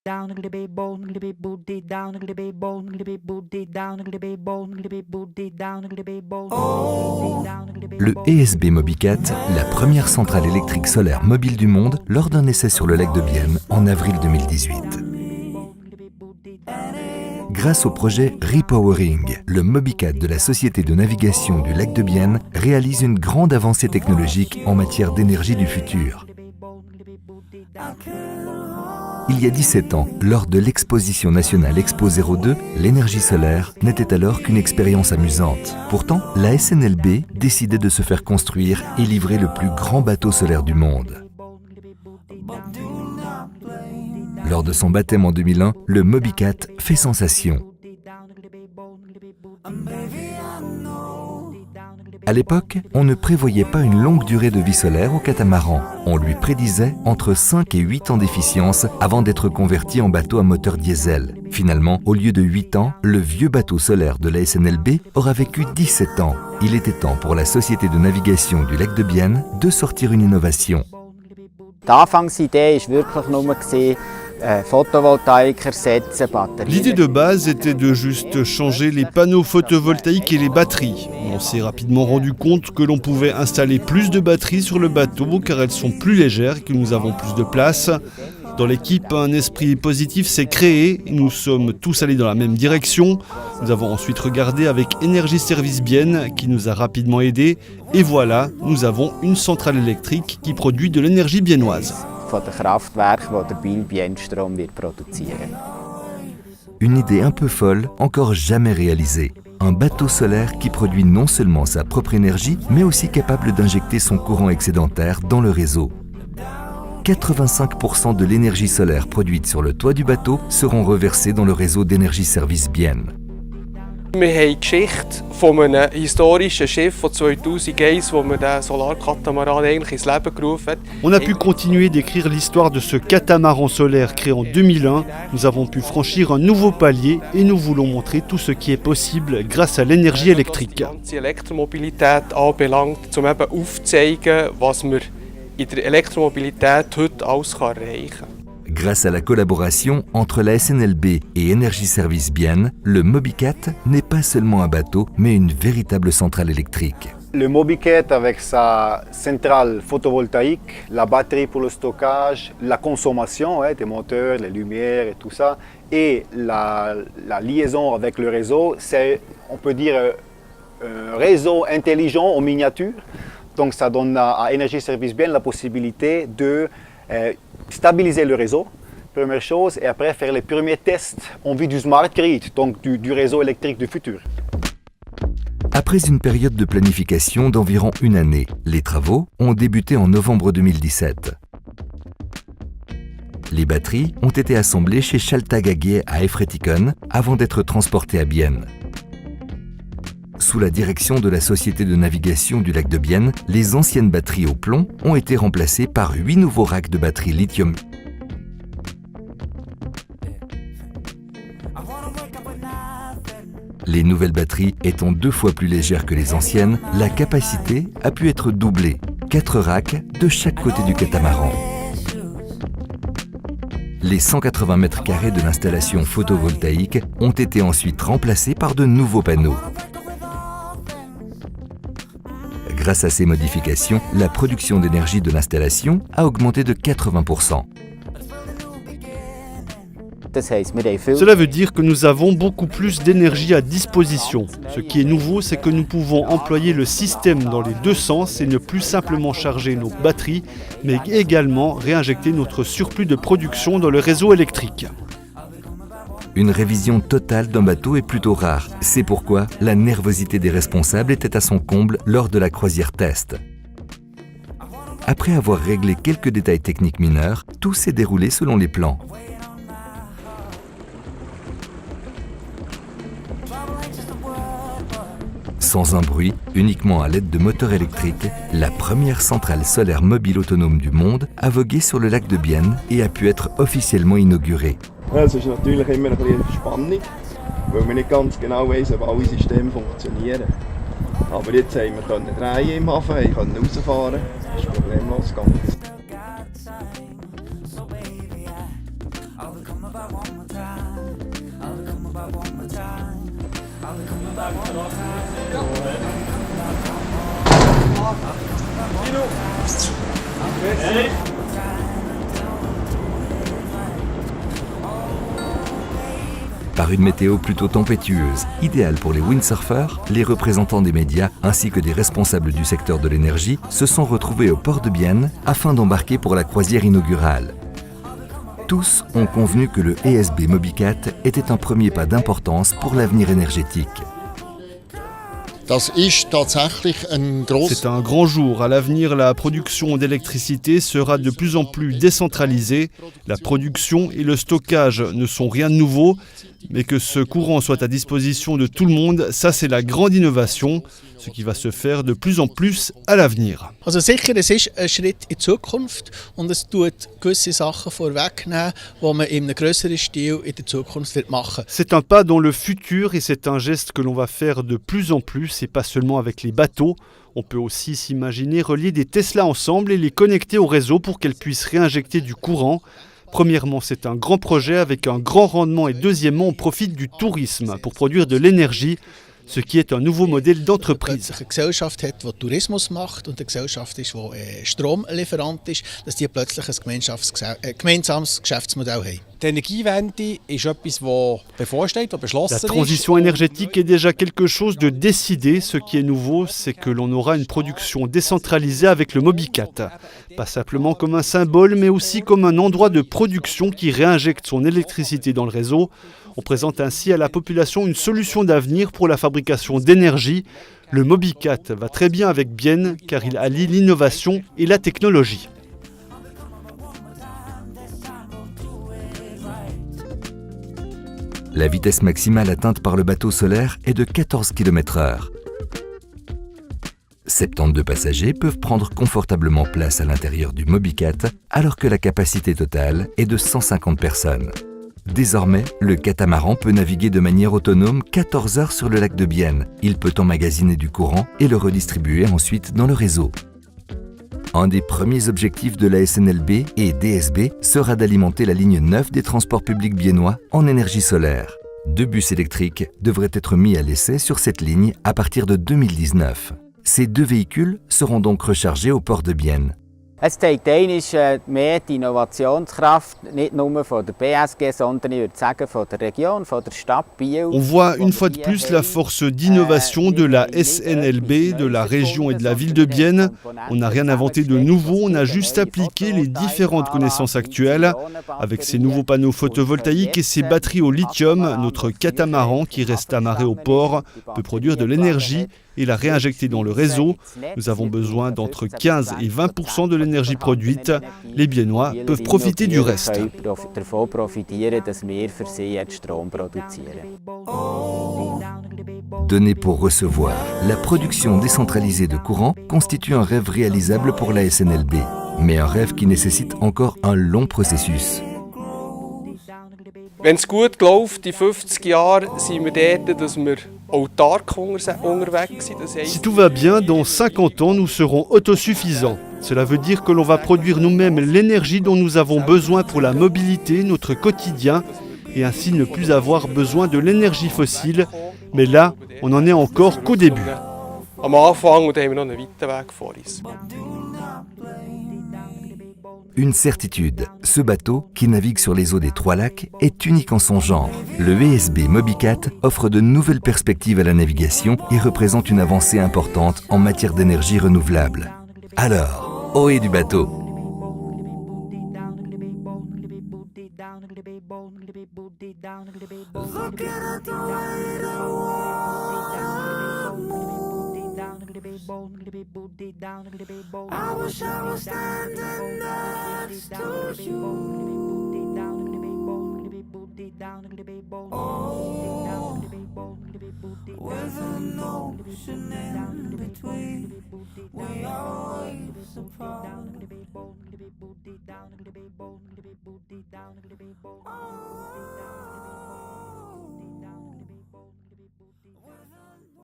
Le ESB Mobicat, la première centrale électrique solaire mobile du monde, lors d'un essai sur le lac de Bienne en avril 2018. Grâce au projet Repowering, le Mobicat de la Société de navigation du lac de Bienne réalise une grande avancée technologique en matière d'énergie du futur. Il y a 17 ans, lors de l'exposition nationale Expo 02, l'énergie solaire n'était alors qu'une expérience amusante. Pourtant, la SNLB décidait de se faire construire et livrer le plus grand bateau solaire du monde. Lors de son baptême en 2001, le Mobicat fait sensation. À l'époque, on ne prévoyait pas une longue durée de vie solaire au catamaran. On lui prédisait entre 5 et 8 ans d'efficience avant d'être converti en bateau à moteur diesel. Finalement, au lieu de 8 ans, le vieux bateau solaire de la SNLB aura vécu 17 ans. Il était temps pour la Société de navigation du lac de Bienne de sortir une innovation. L'Anfangsidee war wirklich nur Photovoltaïque ersetzen, Batterien. L'idée de base était de juste changer les panneaux photovoltaïques et les batteries. On s'est rapidement rendu compte que l'on pouvait installer plus de batteries sur le bateau car elles sont plus légères et que nous avons plus de place. Dans l'équipe, un esprit positif s'est créé et nous sommes tous allés dans la même direction. Nous avons ensuite regardé avec Energie Service Bienne qui nous a rapidement aidés. Et voilà, nous avons une centrale électrique qui produit de l'énergie biennoise. Une idée un peu folle, encore jamais réalisée. Un bateau solaire qui produit non seulement sa propre énergie, mais aussi capable d'injecter son courant excédentaire dans le réseau. 85% de l'énergie solaire produite sur le toit du bateau seront reversés dans le réseau d'Energie Service Bienne. Wir haben die Geschichte von einem historischen Schiff von 2001, wo man den Solarkatamaran eigentlich ins Leben gerufen hat. On a pu continuer d'écrire l'histoire de ce catamaran solaire créé en 2001. Nous avons pu franchir un nouveau palier et nous voulons montrer tout ce qui est possible grâce à l'énergie électrique. Was die Elektromobilität anbelangt, um eben aufzuzeigen, was wir in der Elektromobilität heute alles erreichen kann. Grâce à la collaboration entre la SNLB et Energie Service Bienne, le Mobicat n'est pas seulement un bateau, mais une véritable centrale électrique. Le Mobicat avec sa centrale photovoltaïque, la batterie pour le stockage, la consommation des moteurs, les lumières et tout ça, et la liaison avec le réseau, c'est, on peut dire, un réseau intelligent en miniature. Donc ça donne à Energie Service Bienne la possibilité de stabiliser le réseau, première chose, et après faire les premiers tests en vue du smart grid, donc du réseau électrique du futur. Après une période de planification d'environ une année, les travaux ont débuté en novembre 2017. Les batteries ont été assemblées chez Schaltag AG à Efretikon avant d'être transportées à Bienne. Sous la direction de la Société de navigation du lac de Bienne, les anciennes batteries au plomb ont été remplacées par 8 nouveaux racks de batteries lithium. Les nouvelles batteries étant 2 fois plus légères que les anciennes, la capacité a pu être doublée. 4 racks de chaque côté du catamaran. Les 180 mètres carrés de l'installation photovoltaïque ont été ensuite remplacés par de nouveaux panneaux. Grâce à ces modifications, la production d'énergie de l'installation a augmenté de 80%. Cela veut dire que nous avons beaucoup plus d'énergie à disposition. Ce qui est nouveau, c'est que nous pouvons employer le système dans les deux sens et ne plus simplement charger nos batteries, mais également réinjecter notre surplus de production dans le réseau électrique. Une révision totale d'un bateau est plutôt rare. C'est pourquoi la nervosité des responsables était à son comble lors de la croisière test. Après avoir réglé quelques détails techniques mineurs, tout s'est déroulé selon les plans. Sans un bruit, uniquement à l'aide de moteurs électriques, la première centrale solaire mobile autonome du monde a vogué sur le lac de Bienne et a pu être officiellement inaugurée. Es ist natürlich immer ein bisschen Spannung, weil man nicht ganz genau weiss, ob alle Systeme funktionieren. Aber jetzt haben wir drehen im Hafen, können rausfahren, das ist problemlos gegangen. Par une météo plutôt tempétueuse, idéale pour les windsurfers, les représentants des médias ainsi que des responsables du secteur de l'énergie se sont retrouvés au port de Bienne afin d'embarquer pour la croisière inaugurale. Tous ont convenu que le ESB Mobicat était un premier pas d'importance pour l'avenir énergétique. C'est un grand jour. À l'avenir, la production d'électricité sera de plus en plus décentralisée. La production et le stockage ne sont rien de nouveau, mais que ce courant soit à disposition de tout le monde, ça c'est la grande innovation, ce qui va se faire de plus en plus à l'avenir. Also sicher, es ist ein Schritt in die Zukunft und es tut gewisse Sachen vorwegnehmen, die man in einem grösseren Stil in der Zukunft wird machen. C'est un pas dans le futur et c'est un geste que l'on va faire de plus en plus et pas seulement avec les bateaux. On peut aussi s'imaginer relier des Tesla ensemble et les connecter au réseau pour qu'elles puissent réinjecter du courant. Premièrement, c'est un grand projet avec un grand rendement et deuxièmement, on profite du tourisme pour produire de l'énergie, ce qui est un nouveau modèle d'entreprise. Eine Gesellschaft hat, die Tourismus macht und eine Gesellschaft ist, die Stromlieferant ist, dass die plötzlich ein gemeinsames Geschäftsmodell haben. Die Energiewende ist etwas, das bevorsteht, das beschlossen ist. La transition énergétique est déjà quelque chose de décidé. Ce qui est nouveau, c'est que l'on aura une production décentralisée avec le Mobicat. Pas simplement comme un symbole, mais aussi comme un endroit de production qui réinjecte son électricité dans le réseau. On présente ainsi à la population une solution d'avenir pour la fabrication d'énergie. Le Mobicat va très bien avec Bienne car il allie l'innovation et la technologie. La vitesse maximale atteinte par le bateau solaire est de 14 km/h. 72 passagers peuvent prendre confortablement place à l'intérieur du Mobicat alors que la capacité totale est de 150 personnes. Désormais, le catamaran peut naviguer de manière autonome 14 heures sur le lac de Bienne. Il peut emmagasiner du courant et le redistribuer ensuite dans le réseau. Un des premiers objectifs de la SNLB et DSB sera d'alimenter la ligne 9 des transports publics biennois en énergie solaire. 2 bus électriques devraient être mis à l'essai sur cette ligne à partir de 2019. Ces 2 véhicules seront donc rechargés au port de Bienne. Es zeigt einmal mehr die Innovationskraft, nicht nur von der BSG, sondern ich würde sagen von der Region, von der Stadt Biel. On voit une fois de plus la force d'innovation de la SNLB, de la région et de la ville de Bienne. On n'a rien inventé de nouveau, on a juste appliqué les différentes connaissances actuelles. Avec ces nouveaux panneaux photovoltaïques et ces batteries au lithium, notre catamaran qui reste amarré au port peut produire de l'énergie et la réinjecter dans le réseau. Nous avons besoin d'entre 15 et 20% de l'énergie produite. Les Biennois peuvent profiter du reste. Donner pour recevoir, la production décentralisée de courant constitue un rêve réalisable pour la SNLB, mais un rêve qui nécessite encore un long processus. Wenn es gut läuft, in 50 Jahren sind wir dort, dass wir autark unterwegs sind. Das heisst, Si tout va bien, dans 50 ans, nous serons autosuffisants. Cela veut dire que l'on va produire nous-mêmes l'énergie dont nous avons besoin pour la mobilité, notre quotidien, et ainsi ne plus avoir besoin de l'énergie fossile. Mais là, on n'en est encore qu'au début. am Anfang und da haben wir noch einen weiten Weg vor uns. Une certitude, ce bateau, qui navigue sur les eaux des Trois Lacs, est unique en son genre. Le ESB Mobicat offre de nouvelles perspectives à la navigation et représente une avancée importante en matière d'énergie renouvelable. Alors, ohé du bateau! I wish I was standing next to you. Oh, with an ocean in between, we are waves apart. Oh.